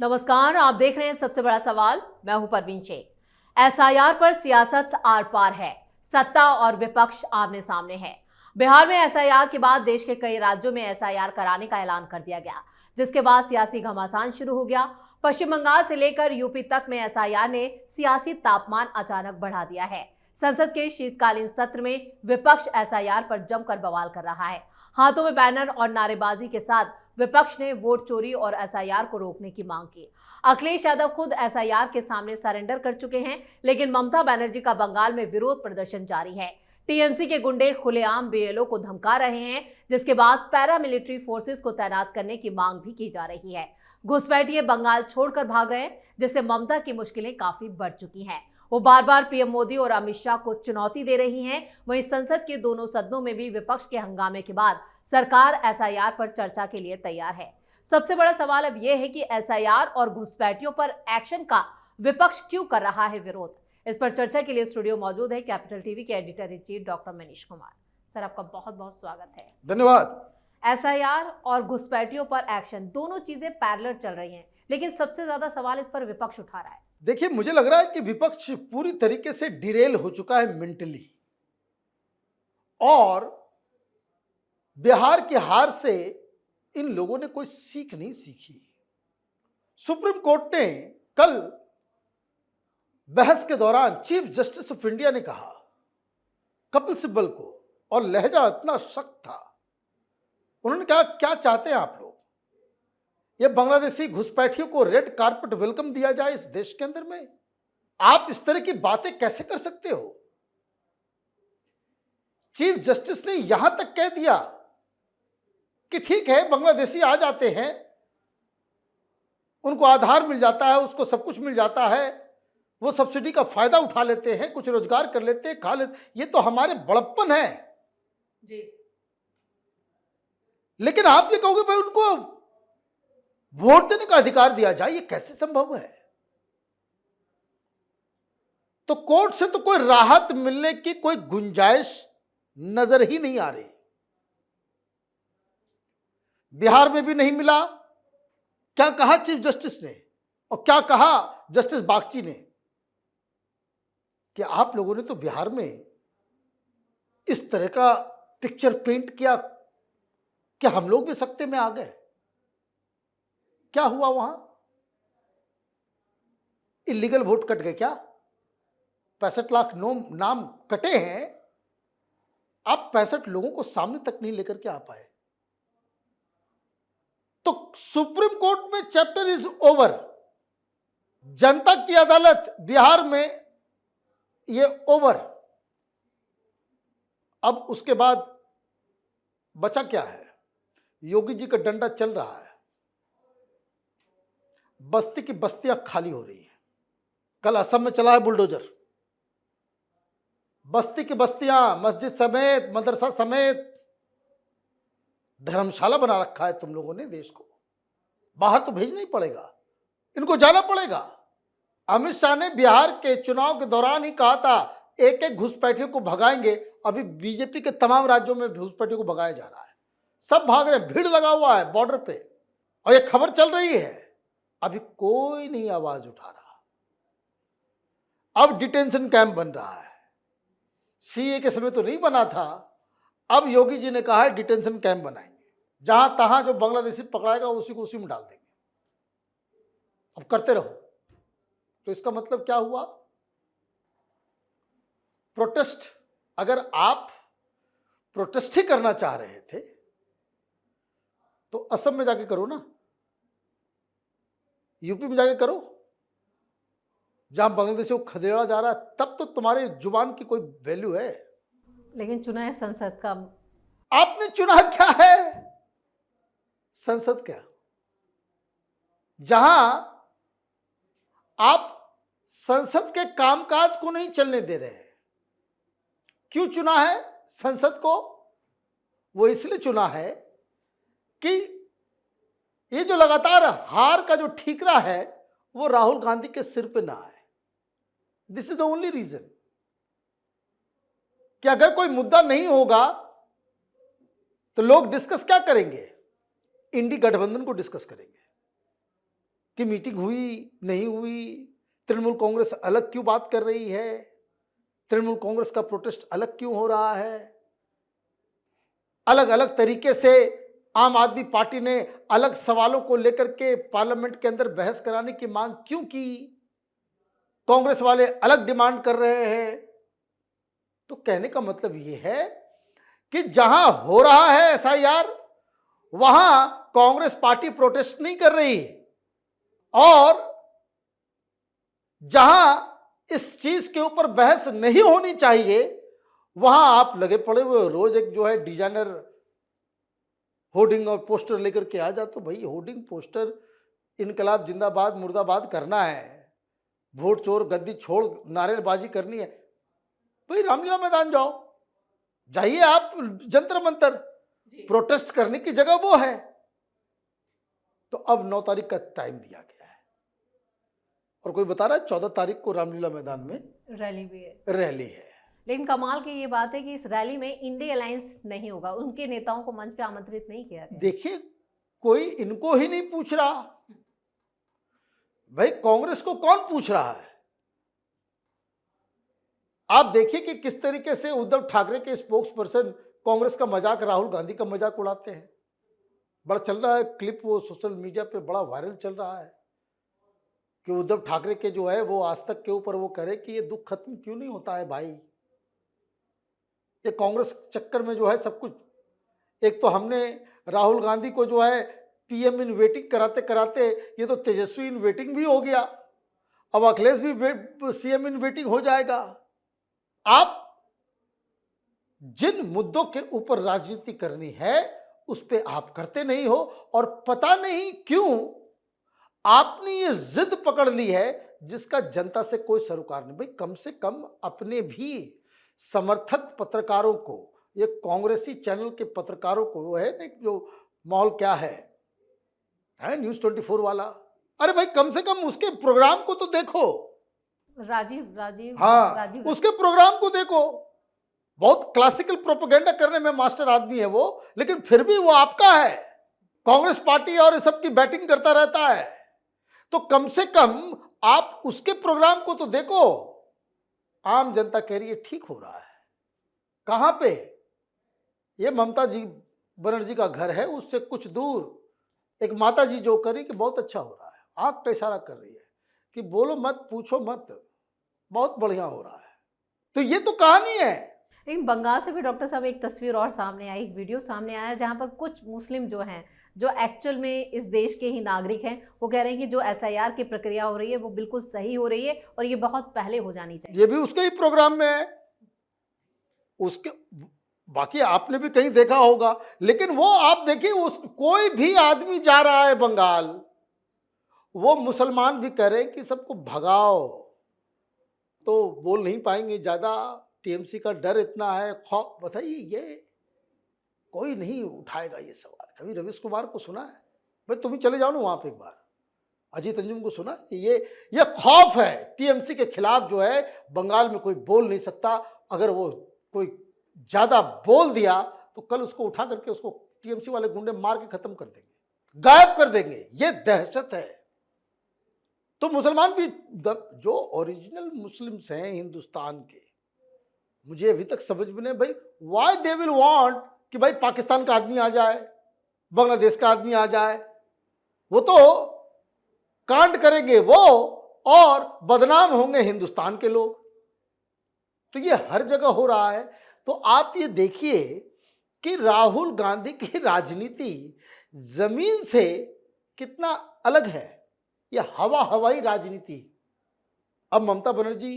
नमस्कार, आप देख रहे हैं सबसे बड़ा सवाल। मैं हूं परवीन शेख। एसआईआर पर सियासत आर पार है, सत्ता और विपक्ष आमने सामने है। बिहार में एसआईआर के बाद देश के कई राज्यों में एसआईआर कराने का ऐलान कर दिया गया, जिसके बाद सियासी घमासान शुरू हो गया। पश्चिम बंगाल से लेकर यूपी तक में एसआईआर ने सियासी तापमान अचानक बढ़ा दिया है। संसद के शीतकालीन सत्र में विपक्ष एसआईआर पर जमकर बवाल कर रहा है। हाथों में बैनर और नारेबाजी के साथ विपक्ष ने वोट चोरी और एसआईआर को रोकने की मांग की। अखिलेश यादव खुद एसआईआर के सामने सरेंडर कर चुके हैं, लेकिन ममता बनर्जी का बंगाल में विरोध प्रदर्शन जारी है। टीएमसी के गुंडे खुलेआम बीएलओ को धमका रहे हैं, जिसके बाद पैरामिलिट्री फोर्सेस को तैनात करने की मांग भी की जा रही है। घुसपैठिए बंगाल छोड़कर भाग रहे हैं, जिससे ममता की मुश्किलें काफी बढ़ चुकी हैं। वो बार बार पीएम मोदी और अमित शाह को चुनौती दे रही हैं। वहीं संसद के दोनों सदनों में भी विपक्ष के हंगामे के बाद सरकार एसआईआर पर चर्चा के लिए तैयार है। सबसे बड़ा सवाल अब यह है कि एसआईआर और घुसपैठियों पर एक्शन का विपक्ष क्यों कर रहा है विरोध। इस पर चर्चा के लिए स्टूडियो मौजूद है कैपिटल टीवी के editor in chief doctor Manish Kumar. Sir, आपका बहुत बहुत स्वागत है। धन्यवाद। एसआईआर और घुसपैठियों पर एक्शन, दोनों चीजें पैरेलल चल रही हैं, लेकिन सबसे ज्यादा सवाल इस पर विपक्ष उठा रहा है। देखिए, मुझे लग रहा है कि विपक्ष पूरी तरीके से डिरेल हो चुका है मेंटली, और बिहार की हार से इन लोगों ने कोई सीख नहीं सीखी। सुप्रीम कोर्ट ने कल बहस के दौरान चीफ जस्टिस ऑफ इंडिया ने कहा कपिल सिब्बल को, और लहजा इतना सख्त था। उन्होंने कहा, क्या चाहते हैं आप लोग? ये बांग्लादेशी घुसपैठियों को रेड कारपेट वेलकम दिया जाए इस देश के अंदर में? आप इस तरह की बातें कैसे कर सकते हो? चीफ जस्टिस ने यहां तक कह दिया कि ठीक है, बांग्लादेशी आ जाते हैं, उनको आधार मिल जाता है, उसको सब कुछ मिल जाता है, वो सब्सिडी का फायदा उठा लेते हैं, कुछ रोजगार कर लेते हैं, खा लेते, ये तो हमारे बड़प्पन है जी। लेकिन आप ये कहोगे भाई उनको वोट देने का अधिकार दिया जाए, ये कैसे संभव है? तो कोर्ट से तो कोई राहत मिलने की कोई गुंजाइश नजर ही नहीं आ रही। बिहार में भी नहीं मिला। क्या कहा चीफ जस्टिस ने और क्या कहा जस्टिस बागची ने कि आप लोगों ने तो बिहार में इस तरह का पिक्चर पेंट किया कि हम लोग भी सत्ते में आ गए। क्या हुआ वहां? इलीगल वोट कट गए क्या? 65 लाख नाम कटे हैं। आप 65 लोगों को सामने तक नहीं लेकर के आ पाए। तो सुप्रीम कोर्ट में चैप्टर इज ओवर। जनता की अदालत बिहार में ये ओवर। अब उसके बाद बचा क्या है? योगी जी का डंडा चल रहा है। बस्ती की बस्तियां खाली हो रही हैं। कल असम में चला है बुलडोजर। बस्ती की बस्तियां मस्जिद समेत, मदरसा समेत धर्मशाला बना रखा है तुम लोगों ने देश को। बाहर तो भेजना ही पड़ेगा, इनको जाना पड़ेगा। अमित शाह ने बिहार के चुनाव के दौरान ही कहा था एक एक घुसपैठियों को भगाएंगे। अभी बीजेपी के तमाम राज्यों में घुसपैठियों को भगाया जा रहा है। सब भाग रहे हैं, भीड़ लगा हुआ है बॉर्डर पे, और ये खबर चल रही है। अभी कोई नहीं आवाज उठा रहा। अब डिटेंशन कैंप बन रहा है। सीए के समय तो नहीं बना था। अब योगी जी ने कहा है डिटेंशन कैंप बनाएंगे, जहां तहां जो बांग्लादेशी पकड़ाएगा उसी को उसी में डाल देंगे। अब करते रहो। तो इसका मतलब क्या हुआ? प्रोटेस्ट, अगर आप प्रोटेस्ट ही करना चाह रहे थे तो असम में जाके करो ना, यूपी में जाके करो, जहां बांग्लादेशियों को खदेड़ा जा रहा है। तब तो तुम्हारे जुबान की कोई वैल्यू है। लेकिन चुना है संसद का। आपने चुना क्या है? संसद क्या? जहां आप संसद के कामकाज को नहीं चलने दे रहे हैं। क्यों चुना है संसद को? वो इसलिए चुना है कि ये जो लगातार हार का जो ठीकरा है वो राहुल गांधी के सिर पे ना आए। This is the only reason. कि अगर कोई मुद्दा नहीं होगा तो लोग डिस्कस क्या करेंगे? इंडी गठबंधन को डिस्कस करेंगे। कि मीटिंग हुई नहीं हुई, तृणमूल कांग्रेस अलग क्यों बात कर रही है, तृणमूल कांग्रेस का प्रोटेस्ट अलग क्यों हो रहा है, अलग अलग तरीके से आम आदमी पार्टी ने अलग सवालों को लेकर के पार्लियामेंट के अंदर बहस कराने की मांग क्यों की, कांग्रेस वाले अलग डिमांड कर रहे हैं। तो कहने का मतलब यह है कि जहां हो रहा है एसआईआर वहां कांग्रेस पार्टी प्रोटेस्ट नहीं कर रही, और जहां इस चीज के ऊपर बहस नहीं होनी चाहिए वहां आप लगे पड़े हुए। रोज एक जो है डिजाइनर होर्डिंग और पोस्टर लेकर के आ जा, तो भाई होर्डिंग पोस्टर इनकलाब जिंदाबाद मुर्दाबाद करना है, वोट चोर गद्दी छोड़ नारेबाजी करनी है, भाई रामलीला मैदान जाओ, जाइए आप जंतर मंतर, प्रोटेस्ट करने की जगह वो है। तो अब 9 तारीख का टाइम दिया गया है, और कोई बता रहा है 14 तारीख को रामलीला मैदान में रैली भी है। रैली है। लेकिन कमाल की ये बात है कि इस रैली में इंडिया अलायंस नहीं होगा, उनके नेताओं को मंच पे आमंत्रित नहीं किया गया। देखिए, कोई इनको ही नहीं पूछ रहा, भाई कांग्रेस को कौन पूछ रहा है। आप देखिए कि किस तरीके से उद्धव ठाकरे के स्पोक्स पर्सन कांग्रेस का मजाक, राहुल गांधी का मजाक उड़ाते हैं। बड़ा चल रहा है क्लिप, वो सोशल मीडिया पे बड़ा वायरल चल रहा है कि उद्धव ठाकरे के जो है वो आज तक के ऊपर वो करे कि ये दुख खत्म क्यों नहीं होता है भाई, ये कांग्रेस चक्कर में जो है सब कुछ। एक तो हमने राहुल गांधी को जो है पीएम इन वेटिंग कराते कराते ये तो तेजस्वी इन वेटिंग भी हो गया, अब अखिलेश भी सीएम इन वेटिंग हो जाएगा। आप जिन मुद्दों के ऊपर राजनीति करनी है उस पे आप करते नहीं हो, और पता नहीं क्यों आपने ये जिद पकड़ ली है जिसका जनता से कोई सरोकार नहीं। भाई कम से कम अपने भी समर्थक पत्रकारों को, ये कांग्रेसी चैनल के पत्रकारों को, वो है ना जो माहौल क्या है न्यूज़ 24 वाला, अरे भाई कम से कम उसके प्रोग्राम को तो देखो। राजीव हाँ, उसके प्रोग्राम को देखो। बहुत क्लासिकल प्रोपेगेंडा करने में मास्टर आदमी है वो, लेकिन फिर भी वो आपका है, कांग्रेस पार्टी और सब की बैटिंग करता रहता है, तो कम से कम आप उसके प्रोग्राम को तो देखो। आम जनता कह रही है ठीक हो रहा है, कहां पे, ये ममता जी बनर्जी का घर है, उससे कुछ दूर एक माता जी जो करी कि बहुत अच्छा हो रहा है, आंख का इशारा कर रही है कि बोलो मत पूछो मत, बहुत बढ़िया हो रहा है। तो ये तो कहानी है। लेकिन बंगाल से भी डॉक्टर साहब एक तस्वीर और सामने आई, एक वीडियो सामने आया जहां पर कुछ मुस्लिम जो हैं, जो एक्चुअल में इस देश के ही नागरिक हैं, वो कह रहे हैं कि जो एसआईआर की प्रक्रिया हो रही है वो बिल्कुल सही हो रही है और ये बहुत पहले हो जानी चाहिए। ये भी उसके ही प्रोग्राम में है, उसके बाकी आपने भी कहीं देखा होगा, लेकिन वो आप देखिए उस कोई भी आदमी जा रहा है बंगाल, वो मुसलमान भी कह रहे हैं कि सबको भगाओ, तो बोल नहीं पाएंगे ज्यादा, टीएमसी का डर इतना है, खौफ। बताइए, ये कोई नहीं उठाएगा ये सवाल। कभी रवीश कुमार को सुना है? भाई तुम ही चले जाओ ना वहां पे एक बार, अजीत अंजुम को सुना? ये खौफ है टीएमसी के खिलाफ जो है, बंगाल में कोई बोल नहीं सकता। अगर वो कोई ज्यादा बोल दिया तो कल उसको उठा करके उसको टीएमसी वाले गुंडे मार के खत्म कर देंगे, गायब कर देंगे। ये दहशत है। तो मुसलमान भी, जो ओरिजिनल मुस्लिम्स हैं हिंदुस्तान के, मुझे अभी तक समझ में नहीं भाई व्हाई दे विल वांट कि भाई पाकिस्तान का आदमी आ जाए, बांग्लादेश का आदमी आ जाए, वो तो कांड करेंगे वो, और बदनाम होंगे हिंदुस्तान के लोग। तो ये हर जगह हो रहा है। तो आप ये देखिए कि राहुल गांधी की राजनीति जमीन से कितना अलग है, ये हवाई राजनीति। अब ममता बनर्जी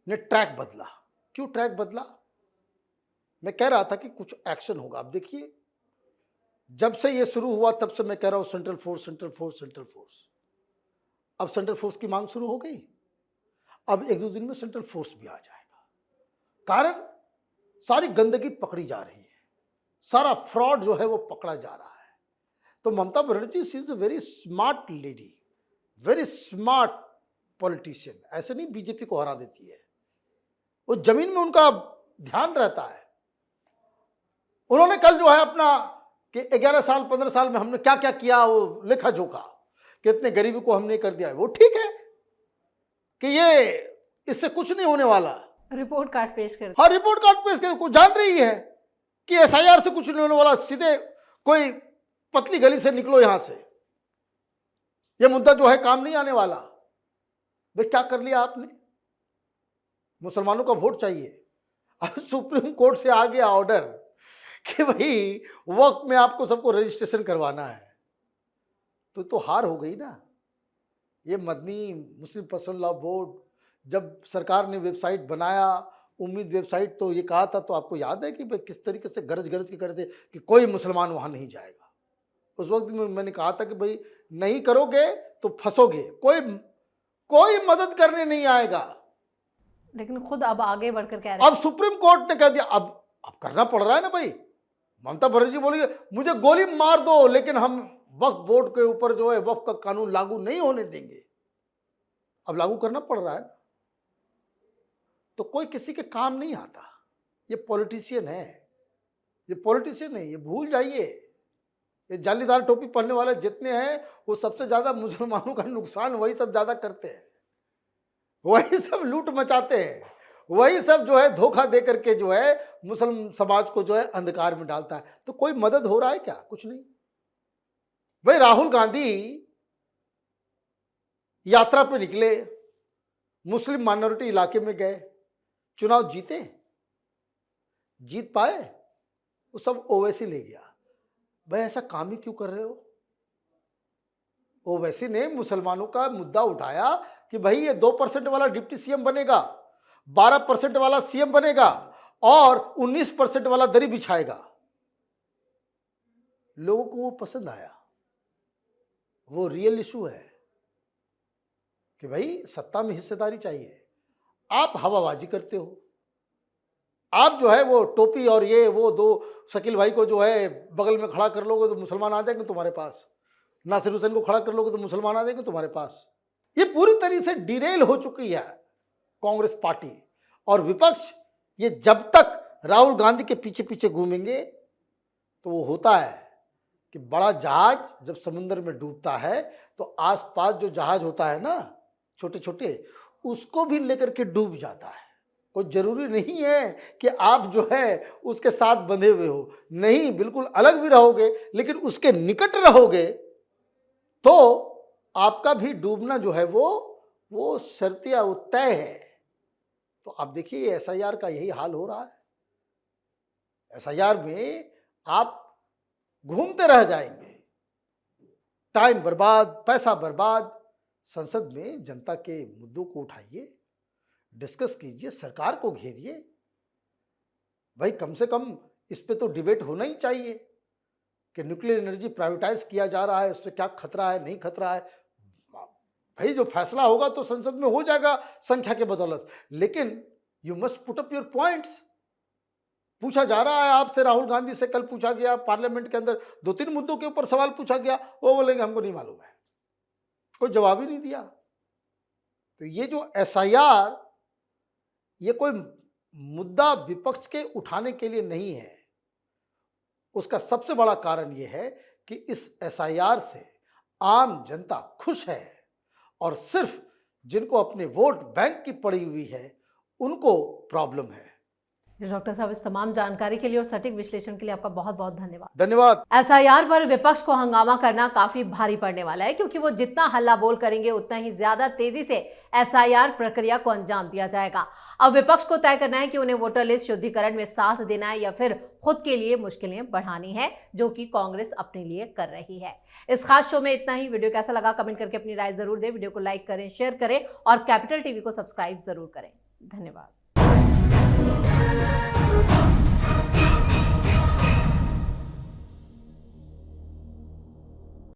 ने ट्रैक बदला। क्यों ट्रैक बदला? मैं कह रहा था कि कुछ एक्शन होगा। अब देखिए, जब से ये शुरू हुआ तब से मैं कह रहा हूं central force, central force, central force. अब सेंट्रल फोर्स की मांग शुरू हो गई। अब 1-2 दिन में सेंट्रल फोर्स भी आ जाएगा। कारण सारी गंदगी पकड़ी जा रही है, सारा फ्रॉड जो है वो पकड़ा जा रहा है। तो Mamata Banerjee she is a very smart lady, very smart politician. ऐसे नहीं बीजेपी को हरा देती है, वो जमीन में उनका ध्यान रहता है। उन्होंने कल जो है अपना कि 11 साल 15 साल में हमने क्या क्या किया वो लेखा जोखा, कि इतने गरीबी को हमने कर दिया है, वो ठीक है कि ये इससे कुछ नहीं होने वाला। रिपोर्ट कार्ड पेश कर, हाँ, रिपोर्ट कार्ड पेश कर, को जान रही है कि एसआईआर से कुछ नहीं होने वाला, सीधे कोई पतली गली से निकलो यहां से, ये मुद्दा जो है काम नहीं आने वाला। भाई क्या कर लिया आपने? मुसलमानों का वोट चाहिए, अब सुप्रीम कोर्ट से आ गया ऑर्डर कि भाई वक्त में आपको सबको रजिस्ट्रेशन करवाना है, तो हार हो गई ना। ये मदनी मुस्लिम पर्सनल लॉ बोर्ड जब सरकार ने वेबसाइट बनाया, उम्मीद वेबसाइट, तो ये कहा था, तो आपको याद है कि भाई किस तरीके से गरज गरज के करते कि कोई मुसलमान वहां नहीं जाएगा। उस वक्त में मैंने कहा था कि भाई नहीं करोगे तो फंसोगे, कोई मदद करने नहीं आएगा। लेकिन खुद अब आगे बढ़कर कह रहे हैं, अब सुप्रीम कोर्ट ने कह दिया, अब करना पड़ रहा है ना भाई। ममता बनर्जी बोली मुझे गोली मार दो, लेकिन हम वक्फ बोर्ड के ऊपर जो है वक्फ का कानून लागू नहीं होने देंगे। अब लागू करना पड़ रहा है ना। तो कोई किसी के काम नहीं आता, ये पॉलिटिशियन है, ये पॉलिटिशियन है, ये भूल जाइए। ये जालीदार टोपी पहनने वाले जितने हैं वो सबसे ज्यादा मुसलमानों का नुकसान वही सब ज्यादा करते हैं, वही सब लूट मचाते हैं, वही सब जो है धोखा दे करके जो है मुस्लिम समाज को जो है अंधकार में डालता है। तो कोई मदद हो रहा है क्या? कुछ नहीं। भाई राहुल गांधी यात्रा पे निकले, मुस्लिम माइनॉरिटी इलाके में गए, चुनाव जीते, जीत पाए, वो सब ओवैसी ले गया। भाई ऐसा काम ही क्यों कर रहे हो? ओवैसी ने मुसलमानों का मुद्दा उठाया कि भाई ये 2% वाला डिप्टी सीएम बनेगा, 12% वाला सीएम बनेगा और 19% वाला दरी बिछाएगा। लोगों को वो पसंद आया, वो रियल इशू है कि भाई सत्ता में हिस्सेदारी चाहिए। आप हवाबाजी करते हो, आप जो है वो टोपी और ये वो दो शकील भाई को जो है बगल में खड़ा कर लोगे तो मुसलमान आ जाएंगे तुम्हारे पास, नासिर हुसैन को खड़ा कर लोगे तो मुसलमान आ जाएंगे तुम्हारे पास। ये पूरी तरीके से डिरेल हो चुकी है कांग्रेस पार्टी और विपक्ष। ये जब तक राहुल गांधी के पीछे पीछे घूमेंगे तो वो होता है कि बड़ा जहाज जब समुद्र में डूबता है तो आसपास जो जहाज होता है ना छोटे छोटे, उसको भी लेकर के डूब जाता है। कोई जरूरी नहीं है कि आप जो है उसके साथ बंधे हुए हो, नहीं, बिल्कुल अलग भी रहोगे लेकिन उसके निकट रहोगे तो आपका भी डूबना जो है वो शर्तिया वो तय है। तो आप देखिए एसआईआर का यही हाल हो रहा है। एसआईआर में आप घूमते रह जाएंगे, टाइम बर्बाद, पैसा बर्बाद। संसद में जनता के मुद्दों को उठाइए, डिस्कस कीजिए, सरकार को घेरिए। भाई कम से कम इस पे तो डिबेट होना ही चाहिए कि न्यूक्लियर एनर्जी प्राइवेटाइज किया जा रहा है, उससे क्या खतरा है, नहीं खतरा है। भाई जो फैसला होगा तो संसद में हो जाएगा संख्या के बदौलत, लेकिन you must put up your points. पूछा जा रहा है आपसे, राहुल गांधी से कल पूछा गया पार्लियामेंट के अंदर, 2-3 मुद्दों के ऊपर सवाल पूछा गया, वो बोलेंगे हमको नहीं मालूम है, कोई जवाब ही नहीं दिया। तो ये जो एसआईआर, ये कोई मुद्दा विपक्ष के उठाने के लिए नहीं है। उसका सबसे बड़ा कारण यह है कि इस एसआईआर से आम जनता खुश है और सिर्फ जिनको अपने वोट बैंक की पड़ी हुई है उनको प्रॉब्लम है। डॉक्टर साहब, इस तमाम जानकारी के लिए और सटीक विश्लेषण के लिए आपका बहुत बहुत धन्यवाद। धन्यवाद। एसआईआर पर विपक्ष को हंगामा करना काफी भारी पड़ने वाला है, क्योंकि वो जितना हल्ला बोल करेंगे उतना ही ज्यादा तेजी से एसआईआर प्रक्रिया को अंजाम दिया जाएगा। अब विपक्ष को तय करना है कि उन्हें वोटर लिस्ट शुद्धिकरण में साथ देना है या फिर खुद के लिए मुश्किलें बढ़ानी है, जो कि कांग्रेस अपने लिए कर रही है। इस खास शो में इतना ही। वीडियो कैसा लगा कमेंट करके अपनी राय जरूर दें। वीडियो को लाइक करें, शेयर करें और कैपिटल टीवी को सब्सक्राइब जरूर करें। धन्यवाद।